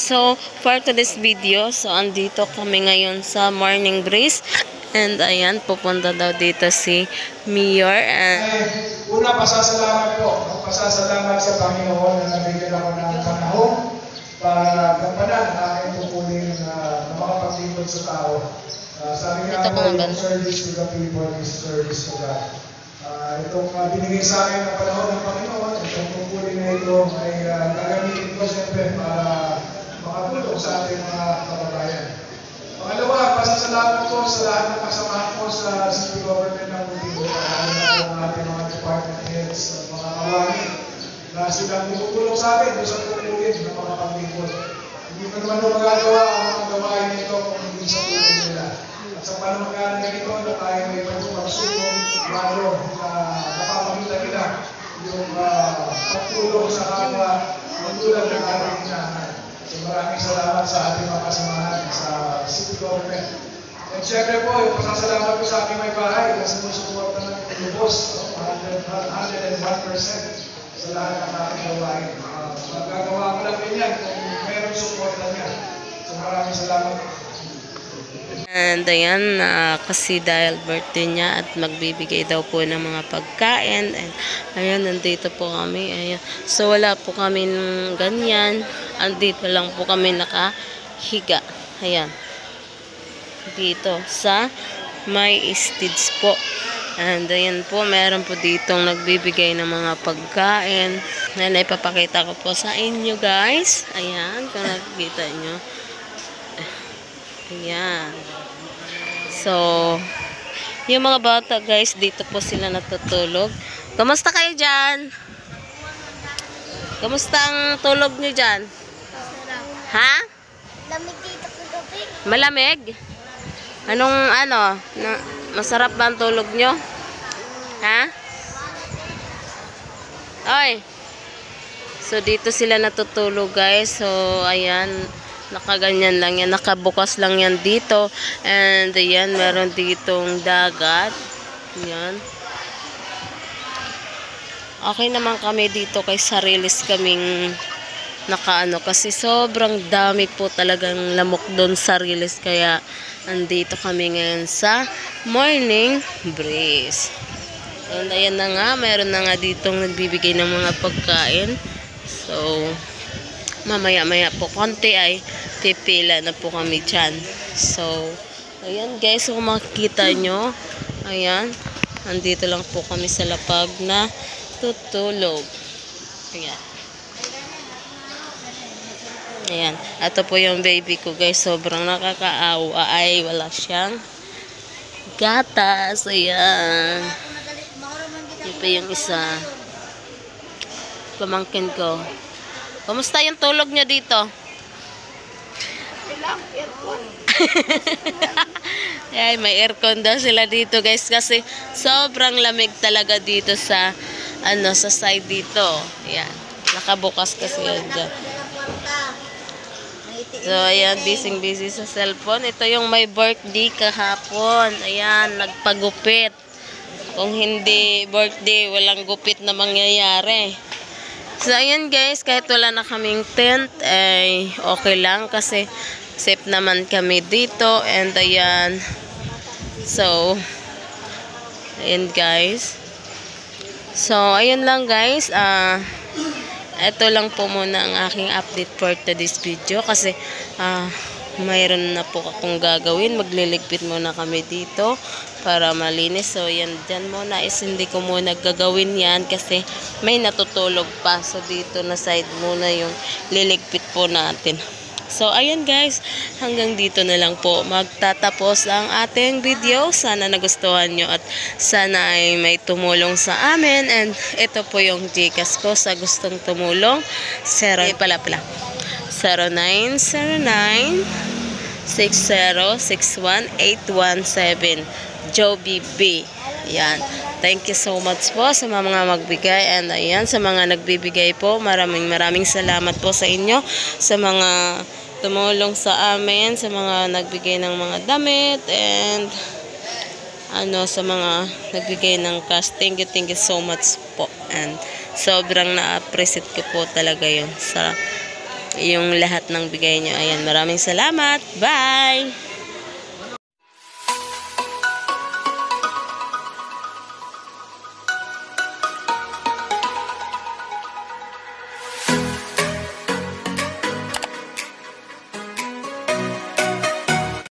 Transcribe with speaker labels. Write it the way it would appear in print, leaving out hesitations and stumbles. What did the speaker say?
Speaker 1: So, for today's video, so andito kami ngayon sa morning breeze. And ayan, pupunta daw dito si Mayor.
Speaker 2: Una, pasasalamat po. Pasasalamat sa Panginoon na nabigyan ako ng panahon para gampanan ang aking tukunin na makapaglingkod sa tao. Sabi nga yung service to the people is service to God. Itong binigay sa akin ng panahon ng Panginoon, itong tukunin na ito ay gagamitin ko siyempre para makatulong sa ating mga kababayan. Pangalawa, pasasalamat ko sa lahat ng kasamahan ko sa city government ng Muntinlupa, lalo na po ang ating mga department heads, mga kawani, na silang tumutulong sa amin doon sa tutulungin ng mga paglingkod. Hindi ko naman magagawa ang mga gawain nito kung hindi sa tulong nila. At sa panamagaan na ito na tayo may pagsusulong, lalo na napapakita nila yung pagtulong sa kapwa ng tulad ng ating inahan. So maraming salamat sa ating mga kasamahan sa city government. And syempre po, yung pasasalamat ko sa aking may bahay na sumusuporta ng lubos, 101% sa lahat ng ating gawain. Magagawa ko lang din yan kung mayroong suporta niya. So maraming salamat.
Speaker 1: And ayan, kasi dahil birthday niya at magbibigay daw po ng mga pagkain. And ayan, nandito po kami. Ayan. So wala po kami ganyan. Andito lang po kami nakahiga. Ayan. Dito sa may stage po. And ayan po, meron po ditong nagbibigay ng mga pagkain. Ayan, ipapakita ko po sa inyo guys. Ayan, kung nakikita nyo. Ayan. So, yung mga bata guys, dito po sila natutulog. Kamusta kayo dyan? Kamusta ang tulog nyo dyan? Ha?
Speaker 3: Lamig dito kagabi.
Speaker 1: Malamig? Anong masarap ba ang tulog nyo? Ha? Oy. So, dito sila natutulog guys. So, ayan. Nakaganyan lang yan. Nakabukas lang yan dito. And ayan, meron ditong dagat. Ayan. Okay naman kami dito kay sarilis kaming nakaano. Kasi sobrang dami po talagang lamok doon sarilis. Kaya andito kami ngayon sa morning breeze. And ayan na nga. Meron na nga ditong nagbibigay ng mga pagkain. So, mamaya-maya po konti ay pipila na po kami dyan. So, ayan guys, kung makikita nyo, ayan, andito lang po kami sa lapag na tutulog. Ayan. Ayan. Ito po yung baby ko guys, sobrang nakakaawa. Ay, wala siyang gatas. Ayan. Ito po yung isa. Pamangkin ko. Kumusta yung tulog niya dito? Ay, may aircon daw sila dito guys kasi sobrang lamig talaga dito sa sa side dito. Ayan. Nakabukas kasi yan dyan. So, ayan, busy sa cellphone. Ito yung may birthday kahapon. Ayan, nagpagupit. Kung hindi birthday, walang gupit na mangyayari. So, ayan guys, kahit wala na kaming tent, ay okay lang kasi safe naman kami dito. And ayan, so, ayan guys. So, ayan lang guys. Ito lang po muna ang aking update for today's video kasi mayroon na po akong gagawin. Magliligpit muna kami dito para malinis. So, yan dyan muna is hindi ko muna gagawin yan kasi may natutulog pa. So, dito na side muna yung liligpit po natin. So, ayan guys. Hanggang dito na lang po magtatapos ang ating video. Sana nagustuhan nyo at sana ay may tumulong sa amin. And ito po yung Gcash ko sa gustong tumulong. 0909-6061-817 Joby B. Ayan. Thank you so much po sa mga magbigay. And ayan, sa mga nagbibigay po, maraming salamat po sa inyo. Sa mga tumulong sa amin, sa mga nagbigay ng mga damit, and sa mga nagbigay ng cash. Thank you so much po. And sobrang na-appreciate ko po talaga yun sa yung lahat ng bigay nyo. Ayan, maraming salamat. Bye!